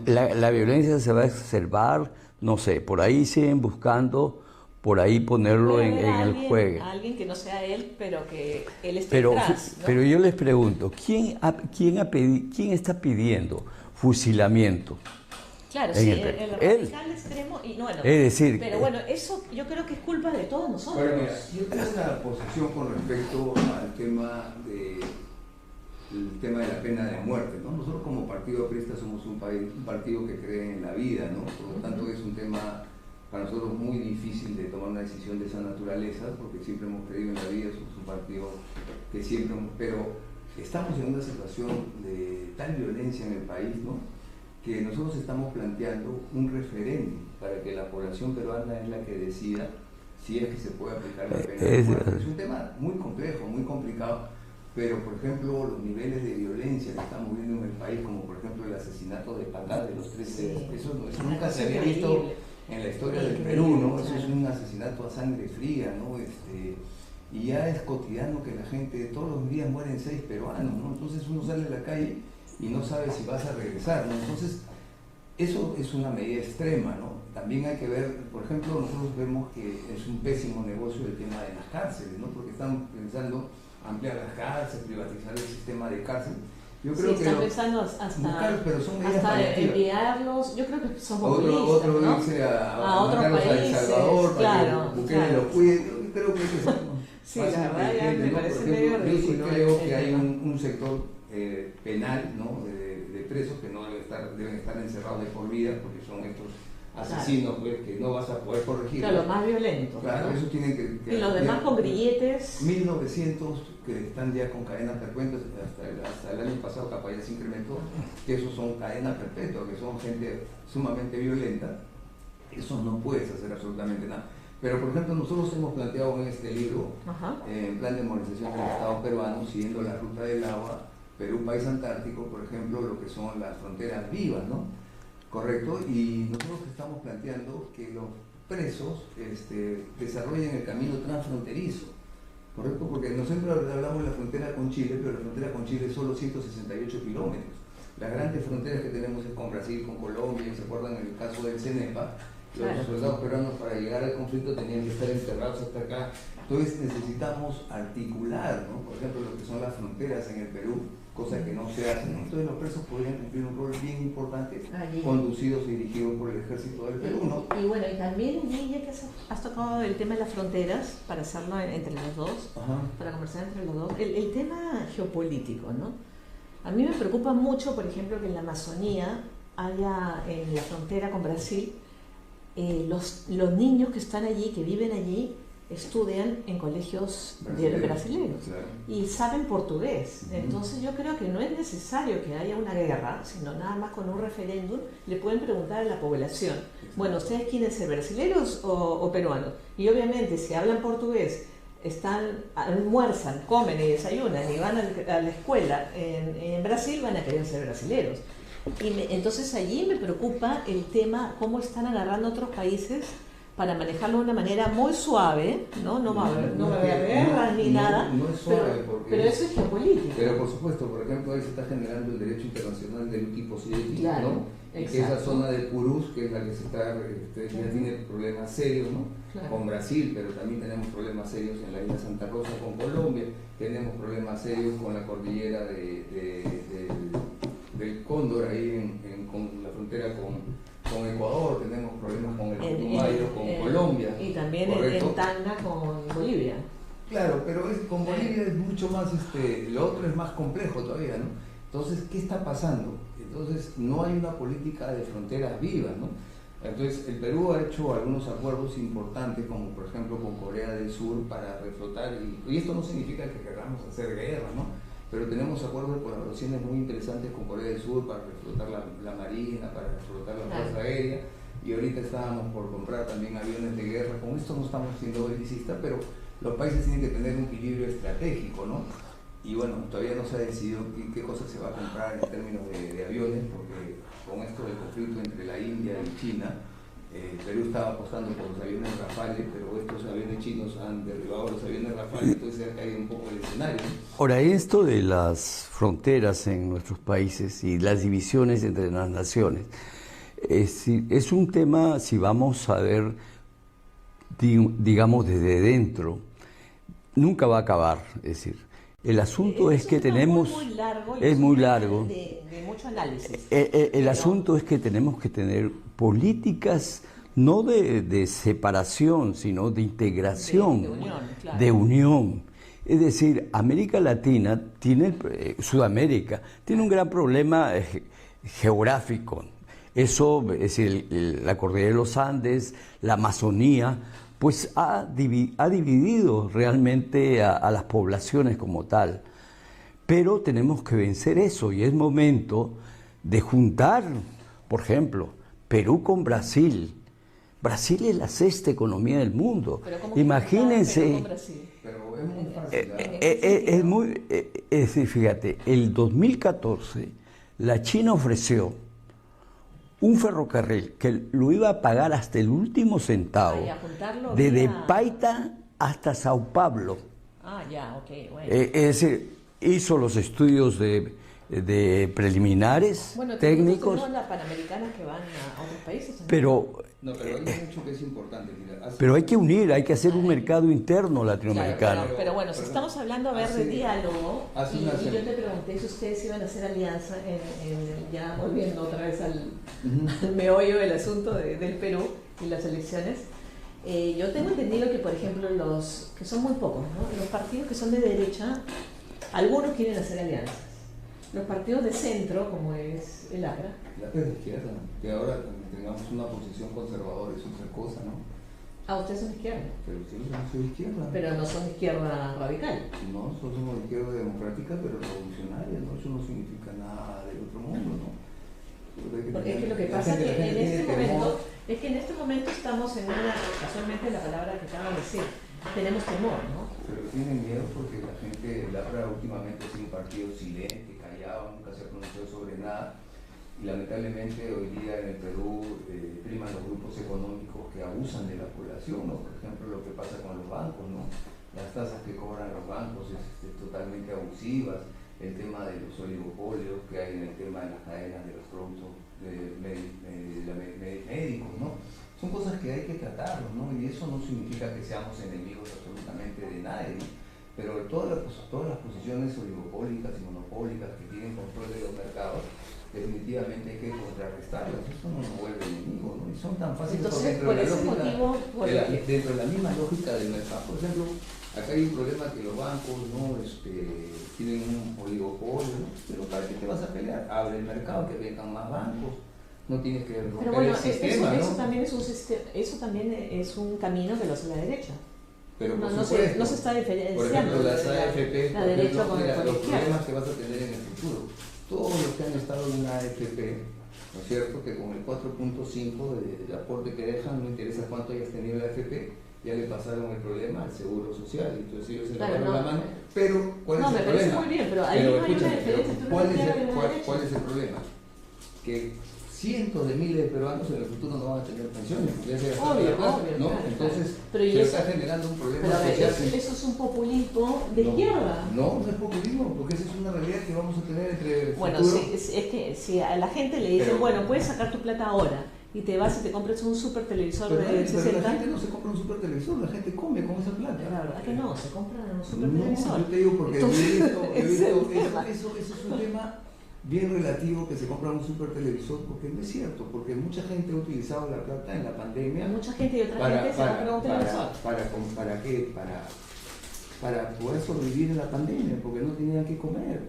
La violencia se va a exacerbar, no sé, por ahí siguen buscando, por ahí ponerlo en el juego. Alguien que no sea él, pero que él esté Pero, detrás, ¿no? pero yo les pregunto, ¿quién está pidiendo fusilamiento? Claro, en sí, el el Perú? radical extremo, y bueno, Es decir, pero bueno, eso yo creo que es culpa de todos nosotros. Bueno, mira, yo tengo una posición con respecto al tema de la pena de muerte, ¿no? Nosotros como Partido Aprista somos un partido que cree en la vida, ¿no? Por lo tanto es un tema para nosotros muy difícil de tomar una decisión de esa naturaleza, porque siempre hemos creído en la vida, somos un partido que siempre, pero estamos en una situación de tal violencia en el país, ¿no? Que nosotros estamos planteando un referéndum para que la población peruana es la que decida si es que se puede aplicar la pena de muerte. Es un tema muy complejo, muy complicado, pero por ejemplo los niveles de violencia que estamos viendo en el país, como por ejemplo el asesinato de Patá de los 13, eso nunca se había visto en la historia del Perú, ¿no? Eso es un asesinato a sangre fría, ¿no? Y ya es cotidiano que la gente, todos los días mueren 6 peruanos, ¿no? Entonces uno sale a la calle y no sabe si vas a regresar, ¿no? Entonces, eso es una medida extrema, ¿no? También hay que ver, por ejemplo, nosotros vemos que es un pésimo negocio el tema de las cárceles, ¿no? Porque están pensando ampliar las cárceles, privatizar el sistema de cárcel. Yo creo que están pensando hasta, pero son medidas hasta enviarlos, yo creo que son populistas, otro ¿no? irse a otros mandarlos a El países, Salvador claro, para que Bukele lo cuide. Yo creo que es sí, la verdad ya me parece medio yo sí ridículo creo que el hay tema. un sector penal, ¿no? de presos que no deben estar encerrados de por vida, porque son estos asesinos, pues, que no vas a poder corregir. Claro, los más violentos. Claro, ¿no? eso tienen que y los demás con grilletes. 1900 que están ya con cadenas perpetuas, hasta el año pasado capaz ya se incrementó, que esos son cadenas perpetuas, que son gente sumamente violenta. Eso no puedes hacer absolutamente nada. Pero, por ejemplo, nosotros hemos planteado en este libro, en plan de modernización del Estado peruano, siguiendo la ruta del agua, Perú, país antártico, por ejemplo, lo que son las fronteras vivas, ¿no? Correcto, y nosotros estamos planteando que los presos desarrollen el camino transfronterizo, correcto, porque nosotros hablamos de la frontera con Chile, pero la frontera con Chile es solo 168 kilómetros. Las grandes fronteras que tenemos es con Brasil, con Colombia, ¿se acuerdan en el caso del CENEPA? Los soldados peruanos para llegar al conflicto tenían que estar enterrados hasta acá. Entonces necesitamos articular, ¿no? Por ejemplo, lo que son las fronteras en el Perú, cosa que no se hace. Entonces los presos podrían cumplir un rol bien importante, conducidos y dirigidos por el ejército del Perú, ¿no? Y bueno, y también, ya que has tocado el tema de las fronteras, para hacerlo entre los dos, para conversar entre los dos, el tema geopolítico, ¿no? A mí me preocupa mucho, por ejemplo, que en la Amazonía haya, en la frontera con Brasil, los niños que están allí, que viven allí, estudian en colegios brasileños y saben portugués. Entonces yo creo que no es necesario que haya una guerra, sino nada más con un referéndum le pueden preguntar a la población, bueno, ¿ustedes quieren ser brasileños o peruanos? Y obviamente si hablan portugués, almuerzan, comen y desayunan y van a la escuela en Brasil, van a querer ser brasileños. Entonces allí me preocupa el tema, cómo están agarrando otros países para manejarlo de una manera muy suave, ¿no? No va a haber guerras ni nada, no es suave, pero eso es geopolítica. Pero por supuesto, por ejemplo, ahí se está generando el derecho internacional del equipo soviético, claro, ¿no? Y que esa zona de Purús, que es la que se está, ya tiene problemas serios, ¿no? Claro. Con Brasil, pero también tenemos problemas serios en la isla Santa Rosa con Colombia, tenemos problemas serios con la cordillera del Cóndor, ahí con la frontera con Ecuador, tenemos problemas con el Putumayo, con Colombia. Y también en Tacna con Bolivia. Claro, pero con Bolivia es mucho más, lo otro es más complejo todavía, ¿no? Entonces, ¿qué está pasando? Entonces, no hay una política de fronteras vivas, ¿no? Entonces, el Perú ha hecho algunos acuerdos importantes, como por ejemplo con Corea del Sur, para reflotar, y esto no significa que queramos hacer guerra, ¿no? Pero tenemos acuerdos de colaboraciones muy interesantes con Corea del Sur para reflotar la marina, para reflotar la fuerza aérea, y ahorita estábamos por comprar también aviones de guerra. Con esto no estamos siendo belicistas, pero los países tienen que tener un equilibrio estratégico, ¿no? Y bueno, todavía no se ha decidido qué cosa se va a comprar en términos de aviones, porque con esto del conflicto entre la India y China, Perú estaba apostando por los aviones Rafale, pero estos aviones chinos han derribado los aviones Rafale, entonces se ha caído un poco el escenario. Ahora, esto de las fronteras en nuestros países y las divisiones entre las naciones, es un tema, si vamos a ver, digamos, desde dentro, nunca va a acabar, es decir. El asunto es que tenemos... Es muy largo. De mucho análisis. El asunto es que tenemos que tener políticas no de separación, sino de integración, de unión, claro. De unión. Es decir, América Latina Sudamérica tiene un gran problema geográfico. Eso, es decir, la cordillera de los Andes, la Amazonía, pues ha dividido realmente a las poblaciones como tal. Pero tenemos que vencer eso, y es momento de juntar, por ejemplo, Perú con Brasil. Brasil es la sexta economía del mundo. Imagínense. Perú con Brasil? Pero es muy fácil. Es decir, fíjate, el 2014 la China ofreció un ferrocarril que lo iba a pagar hasta el último centavo, desde Paita hasta Sao Paulo. Ya, ok, bueno. Es decir, hizo los estudios de preliminares, técnicos. Tenemos las panamericanas que van a otros países. Pero hay mucho que es importante. Mira, pero hay que unir, hay que hacer un mercado interno latinoamericano. Claro, pero bueno, si estamos hablando de diálogo, y yo te pregunté si ustedes iban a hacer alianza, ya volviendo otra vez al meollo del asunto del Perú y las elecciones. Yo tengo entendido que, por ejemplo, que son muy pocos, ¿no? Los partidos que son de derecha, algunos quieren hacer alianzas. Los partidos de centro, como es el APRA. La APRA es de izquierda, que ahora tengamos una posición conservadora es otra cosa, ¿no? Ustedes son de izquierda. Pero sí, yo no soy de izquierda. Pero no son de izquierda radical. No, somos de izquierda democrática, pero revolucionaria, ¿no? Eso no significa nada del otro mundo, ¿no? Porque es que lo que pasa es que en este momento estamos en casualmente la palabra que acabo de decir, tenemos temor, ¿no? Pero tienen miedo porque la gente, el APRA últimamente ha sido un partido silente, callado, nunca se ha pronunciado sobre nada, y lamentablemente hoy día en el Perú priman los grupos económicos que abusan de la población, ¿no? Por ejemplo, lo que pasa con los bancos, ¿no? Las tasas que cobran los bancos es totalmente abusivas, el tema de los oligopolios que hay en el tema de las cadenas de los productos médicos, ¿no? Son cosas que hay que tratarlos, ¿no? Y eso no significa que seamos enemigos absolutamente de nadie, ¿no? Pero todas las posiciones oligopólicas y monopólicas que tienen control de los mercados, definitivamente hay que contrarrestarlas. Eso no nos vuelve enemigos, ¿no? Y son tan fáciles. Entonces, por ese motivo, dentro de la misma lógica del mercado. Por ejemplo, acá hay un problema que los bancos no tienen un oligopolio, ¿no? Pero ¿para qué te vas a pelear? Abre el mercado, que vengan más bancos. No tienes que romper el sistema, ¿no? Eso también es un camino que lo hace la derecha. Pero no se está diferenciando. Por ejemplo, las AFP, la derecha con los problemas que vas a tener en el futuro. Todos los que han estado en una AFP, ¿no es cierto? Que con el 4.5 del aporte que dejan, no interesa cuánto hayas tenido la AFP, ya le pasaron el problema al seguro social. Entonces ellos se lavaron la mano. Pero, ¿cuál es el problema? Me parece muy bien, pero ahí no hay una diferencia. ¿Cuál es el problema? Que cientos de miles de peruanos en el futuro no van a tener pensiones, porque ya se gastaron Obvio, la plata, obvio, ¿no? claro, Entonces, claro. Pero se eso, está generando un problema pero a ver, social. eso es un populismo de izquierda. No, no es populismo, porque esa es una realidad que vamos a tener entre el Bueno, futuro. sí, es que si a la gente le dicen, Pero- bueno, puedes sacar tu plata ahora y te vas y te compras un super televisor Pero, de pero 60. la gente no se compra un super televisor, la gente come con esa plata. La verdad que no, se compran un super No, televisor. yo te digo porque Entonces, he visto, ese es el tema. eso es un tema bien relativo que se compra un super televisor, porque no es cierto, porque mucha gente ha utilizado la plata en la pandemia Mucha gente y otra gente se compra un televisor. ¿para qué? Para poder sobrevivir en la pandemia, porque no tenían que comer,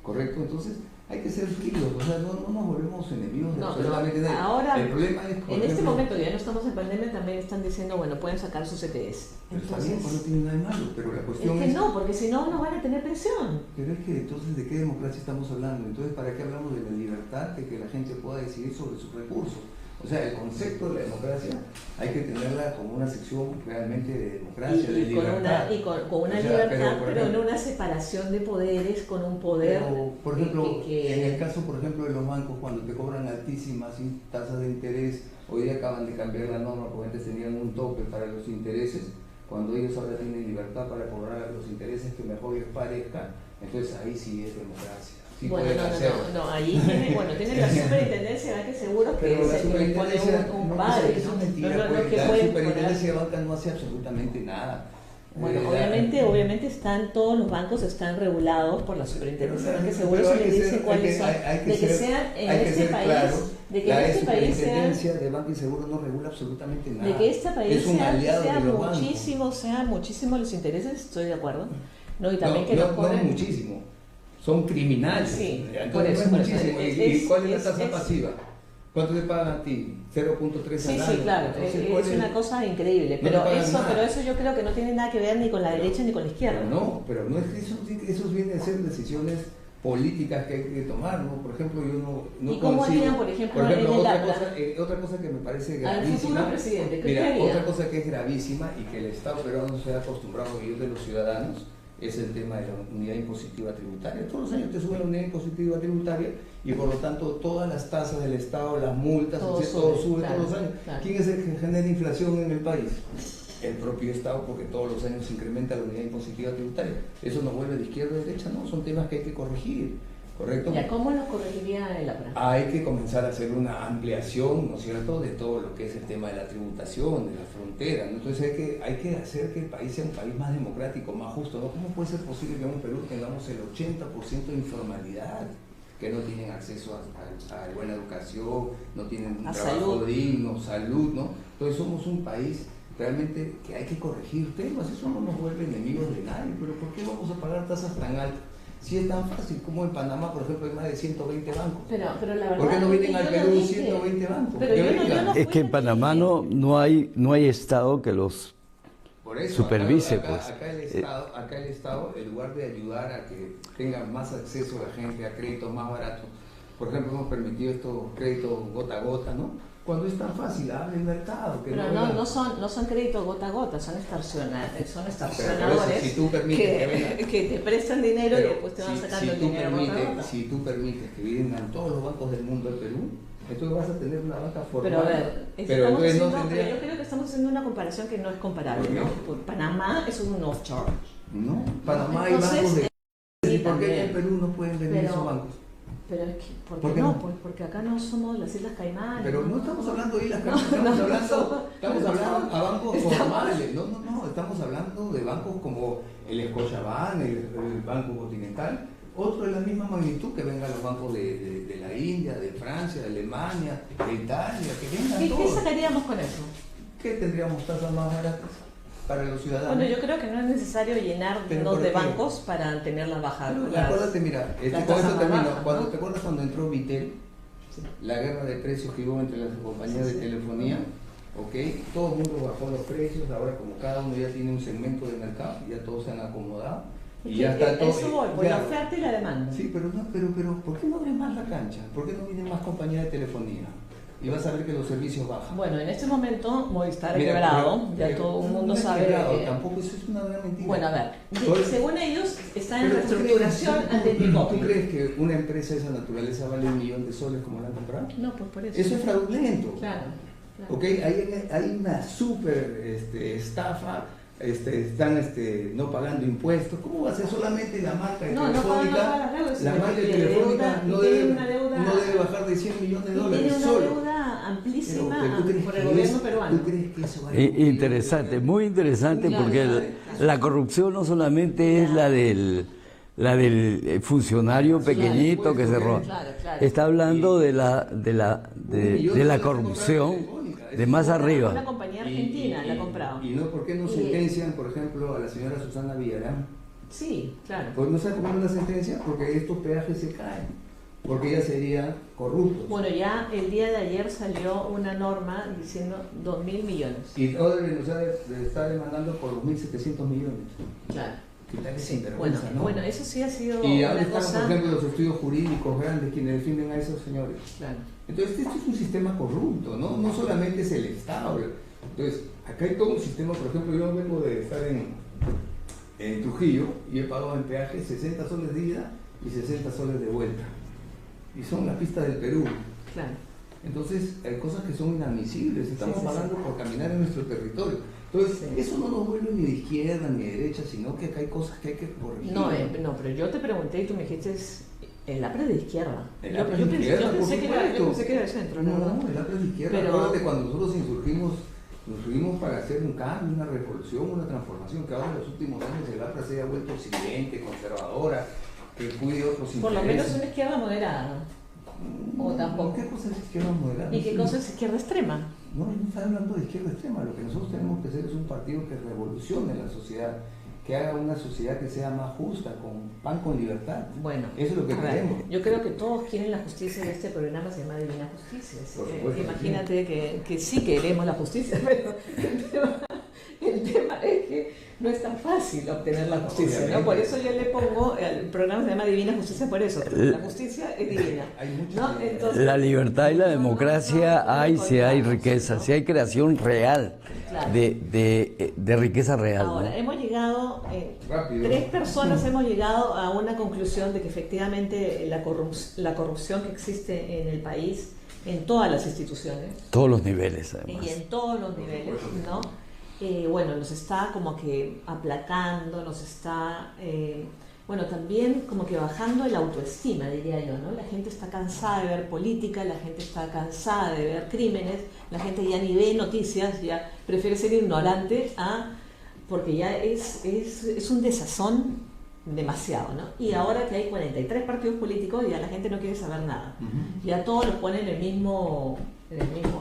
¿correcto? Entonces hay que ser fríos, o sea, no nos volvemos enemigos de No, absolutamente pero nadie. ahora, El problema es, por en este ejemplo, momento que ya no estamos en pandemia, también están diciendo, bueno, pueden sacar sus ETS. pero está bien, Entonces, pues no tiene nada de malo, pero la cuestión es que no, porque si no, no van a tener pensión. Pero es que entonces, ¿de qué democracia estamos hablando? Entonces, ¿para qué hablamos de la libertad de que la gente pueda decidir sobre sus recursos? O sea, el concepto de la democracia hay que tenerla como una sección realmente de democracia, de libertad. Con una O sea, libertad, por pero ejemplo, en una separación de poderes, con un poder. Pero, por ejemplo, que- en el caso, por ejemplo, de los bancos, cuando te cobran altísimas tasas de interés, hoy día acaban de cambiar la norma, porque antes tenían un tope para los intereses, cuando ellos ahora tienen libertad para cobrar los intereses que mejor les parezca, entonces ahí sí es democracia. Sí bueno, pueden hacerlo. no, ahí tiene la superintendencia de banca de seguros que Pero la se le pone superintendencia, un no, padre, eso es mentira, no, pues, que la pueden superintendencia de poner- banca no hace absolutamente nada. Bueno, La- obviamente todos los bancos están regulados por la superintendencia de banca de Pero seguros hay y que les ser- dicen cuáles son, hay que de que ser- sean en hay que este ser país, claro, de que la en este país sean superintendencia de banca y seguro no regula absolutamente nada. de que este país es un aliado sea de los bancos. sean muchísimos los intereses, estoy de acuerdo. No, y también que nos no cobren. muchísimo, son criminales. Sí, Entonces, por eso, no es por eso. muchísimo. ¿Y cuál es la tasa es- pasiva? ¿Cuánto te pagan a ti? 0.3 Sí, al sí, año. claro, Entonces, ¿cuál es una cosa increíble, No te pagan nada. pero eso yo creo que no tiene nada que ver ni con la derecha ni con la izquierda. Pero no es que eso viene a ser decisiones políticas que hay que tomar, ¿no? Por ejemplo, yo no ¿Y cómo consigo- harían, por ejemplo, en el otra APLA? otra cosa que me parece Al gravísima. futuro presidente, ¿qué Mira, haría? otra cosa que es gravísima y que el Estado peruano se ha acostumbrado a vivir de los ciudadanos es el tema de la unidad impositiva tributaria. Todos los años te suben la unidad impositiva tributaria y por lo tanto todas las tasas del Estado, las multas, Todo etcétera, todo sube, sube claro, todos los años. claro. ¿Quién es el que genera inflación en el país? El propio Estado, porque todos los años se incrementa la unidad impositiva tributaria. Eso nos vuelve de izquierda a derecha, ¿no? Son temas que hay que corregir, ¿correcto? Ya, ¿cómo lo corregiría el APRA? Hay que comenzar a hacer una ampliación, ¿no es cierto?, de todo lo que es el tema de la tributación, de la frontera, ¿no? Entonces hay que hacer que el país sea un país más democrático, más justo, ¿no? ¿Cómo puede ser posible que en un Perú tengamos el 80% de informalidad? Que no tienen acceso a buena educación, no tienen un A trabajo salud. digno, salud, ¿no? Entonces somos un país realmente que hay que corregir temas, eso no nos vuelve enemigos de nadie, pero ¿por qué vamos a pagar tasas tan altas? Si es tan fácil, como en Panamá, por ejemplo, hay más de 120 bancos. Pero la verdad ¿Por qué no es que vienen al yo Perú dije- 120 bancos? Pero Que yo vengan. no Es que en Panamá no hay Estado que los Por eso, supervise, acá, pues. acá el Estado, en lugar de ayudar a que tenga más acceso la gente a créditos más baratos, por ejemplo, hemos permitido estos créditos gota a gota, ¿no? Cuando es tan fácil, abre el mercado. Que Pero vengan. no son créditos gota a gota, son extorsionadores, Pero por extorsionadores eso, si tú permites que vengan- que te prestan dinero y Pero después te van sacando el tú dinero gota a gota. si tú permites que vengan todos los bancos del mundo al Perú, entonces vas a tener una banca formal. Pero a ver, pero entonces no pero tendría... yo creo que estamos haciendo una comparación que no es comparable, ¿Por qué? ¿no? Por Panamá es un offshore. No, Panamá hay Entonces, bancos de... sí, ¿Y por qué en el también. Perú no pueden venir Pero- esos bancos? Pero es que, ¿por ¿Por qué qué no? no? Pues porque acá no somos las Islas Caimán. Pero no estamos hablando de Islas No, Caimán, estamos hablando no, a bancos estamos- formales, no, estamos hablando de bancos como el Scotiabank, el Banco Continental, otro de la misma magnitud que vengan los bancos de la India, de Francia, de Alemania, de Italia, que vengan ¿Qué todos. sacaríamos con eso? ¿Qué tendríamos tasas más baratas para los ciudadanos? Bueno, yo creo que no es necesario ¿Pero llenarnos por de qué? bancos para tener las bajas. Pero acuérdate, mira, la con tasa esto más termino. baja, Cuando ¿no? te acuerdas cuando entró Vitel, la guerra de precios que hubo entre las compañías de telefonía, ¿ok? Todo el mundo bajó los precios, ahora como cada uno ya tiene un segmento de mercado, ya todos se han acomodado. Y ya está todo. Eso voy, por ya. la oferta y la demanda. Sí, pero ¿por qué no abre más la cancha? ¿Por qué no vienen más compañías de telefonía? y vas a ver que los servicios bajan. Bueno, en este momento Movistar ha Mira, quebrado, pero ya todo el mundo no sabe quebrado, que... tampoco eso es una gran mentira. Bueno, a ver, Entonces, según ellos están en pero ¿tú reestructuración crees- ante ¿Tú Picopi. crees que una empresa de esa naturaleza vale $1 millón como la han comprado? No, pues por eso. Eso es fraudulento. Claro, claro. ¿Ok? Hay una súper estafa, están no pagando impuestos. ¿Cómo va a ser solamente la marca No, no pagan las deudas, la sino marca que telefónica y no tiene debe, una deuda- no debe bajar de $100 millones Y tiene una solo? deuda amplísima Pero ¿tú crees por que el gobierno eso- peruano. ¿Tú crees que eso vale $1 millón? Interesante, muy interesante, Claro, porque claro. la corrupción no solamente es la del funcionario pequeñito que se roba. Claro, claro. Está hablando de la corrupción de más Una arriba. compañía argentina la ha comprado. ¿Y no, por qué no Y- sentencian, por ejemplo, a la señora Susana Villarán? Sí, claro. Pues no sabe cómo es una sentencia, porque estos peajes se caen, porque ella sería corrupta. Bueno, ya el día de ayer salió una norma diciendo 2.000 millones. Y Odebrecht nos está demandando por 2.700 millones. Claro. ¿Qué tal ese Bueno, sinvergüenza, no? bueno, eso sí ha sido Y una ahora están, cosa... por ejemplo, los estudios jurídicos grandes quienes defienden a esos señores. Claro. Entonces, esto es un sistema corrupto, ¿no? No solamente es el Estado. Entonces, acá hay todo un sistema, por ejemplo, yo vengo de estar en Trujillo y he pagado en peaje 60 soles de ida y 60 soles de vuelta. Y son la pista del Perú. Claro. Entonces, hay cosas que son inadmisibles. Estamos Sí, sí, pagando sí. por caminar en nuestro territorio. Entonces, Sí. eso no nos vuelve ni de izquierda ni de derecha, sino que acá hay cosas que hay que corregir. No, pero yo te pregunté y tú me dijiste el APRA es de izquierda. El Yo APRA es de izquierda, yo por pensé que era de centro, la verdad. No, el APRA es de izquierda. Pero- Acuérdate cuando nosotros nos surgimos para hacer un cambio, una revolución, una transformación, que ahora en los últimos años el APRA se ha vuelto exigente, conservadora, que cuide otros Por lo menos intereses. una izquierda moderada. O tampoco. ¿Qué cosa es izquierda moderada? ¿Y qué cosa es izquierda extrema? No está hablando de izquierda extrema. Lo que nosotros tenemos que hacer es un partido que revolucione la sociedad, que haga una sociedad que sea más justa, con pan con libertad. Bueno, Eso es lo que a ver, queremos. yo creo que todos quieren la justicia y este programa se llama Divina Justicia. Así Por que supuesto, imagínate que sí queremos la justicia, pero el tema es que no es tan fácil obtener la justicia, ¿no? Obviamente. Por eso yo le pongo, el programa se llama Divina Justicia por eso, porque la justicia es divina. Hay muchas ¿no? ideas. Entonces, La libertad y la democracia hay si hay riqueza, si hay creación real Claro. de riqueza real. Ahora, ¿no? hemos llegado, Rápido. 3 personas hemos llegado a una conclusión de que efectivamente la corrupción que existe en el país, en todas las instituciones, Todos los niveles, además. y en todos los niveles, ¿no? Bueno, nos está como que aplacando, nos está, bueno, también como que bajando el autoestima, diría yo, ¿no? La gente está cansada de ver política, la gente está cansada de ver crímenes, la gente ya ni ve noticias, ya prefiere ser ignorante porque ya es un desazón demasiado, ¿no? Y ahora que hay 43 partidos políticos, ya la gente no quiere saber nada. Ujú. Ya todos los ponen en el mismo.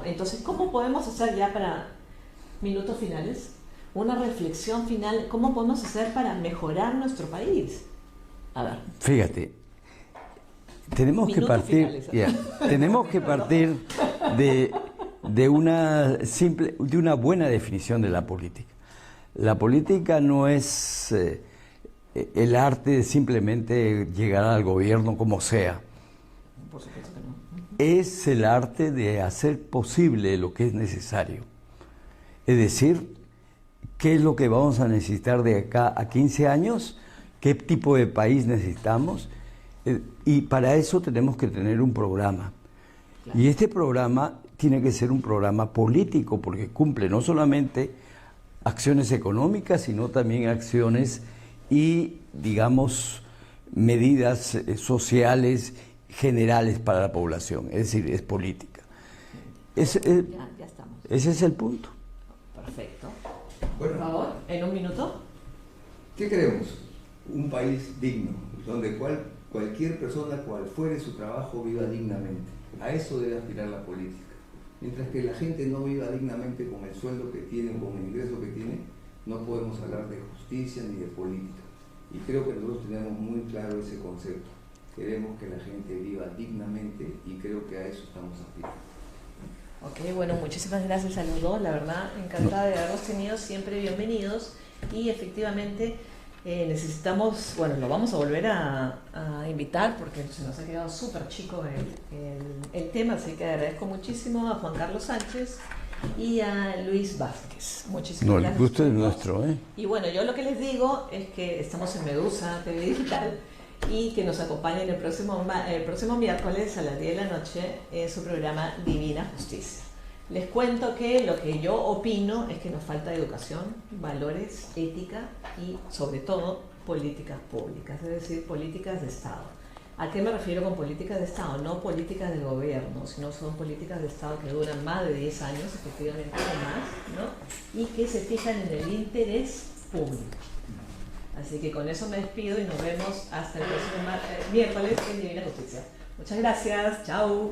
Entonces, ¿cómo podemos hacer ya para minutos finales? Una reflexión final, ¿cómo podemos hacer para mejorar nuestro país? A ver. Fíjate, tenemos que Minutos partir, finales. tenemos que partir de una buena definición de la política. La política no es el arte de simplemente llegar al gobierno como sea. Por supuesto que no. Es el arte de hacer posible lo que es necesario. Es decir, ¿qué es lo que vamos a necesitar de acá a 15 años? ¿Qué tipo de país necesitamos? Y para eso tenemos que tener un programa. Claro. Y este programa tiene que ser un programa político porque cumple no solamente acciones económicas, sino también acciones y, digamos, medidas sociales generales para la población. Es decir, es política. Ya estamos. Ese es el punto. Perfecto. Bueno, Por favor, en un minuto. ¿qué queremos? Un país digno, donde cualquier persona, cual fuere su trabajo, viva dignamente. A eso debe aspirar la política. Mientras que la gente no viva dignamente con el sueldo que tiene, con el ingreso que tiene, no podemos hablar de justicia ni de política. Y creo que nosotros tenemos muy claro ese concepto. Queremos que la gente viva dignamente y creo que a eso estamos aspirando. Ok, bueno, muchísimas gracias a los dos, la verdad, encantada de haberlos tenido, siempre bienvenidos y efectivamente Necesitamos, bueno, lo vamos a volver a invitar porque se nos ha quedado súper chico el tema, así que agradezco muchísimo a Juan Carlos Sánchez y a Luis Vázquez. Muchísimas gracias. El gusto es nuestro, ¿eh? Y bueno, yo lo que les digo es que estamos en Medusa TV Digital y que nos acompañen el próximo miércoles a las 10 de la noche en su programa Divina Justicia. Les cuento que lo que yo opino es que nos falta educación, valores, ética y sobre todo políticas públicas, es decir, políticas de Estado. ¿A qué me refiero con políticas de Estado? No políticas del gobierno, sino son políticas de Estado que duran más de 10 años, efectivamente, o más, ¿no? Y que se fijan en el interés público. Así que con eso me despido y nos vemos hasta el próximo miércoles en Divina Justicia. Muchas gracias, chao.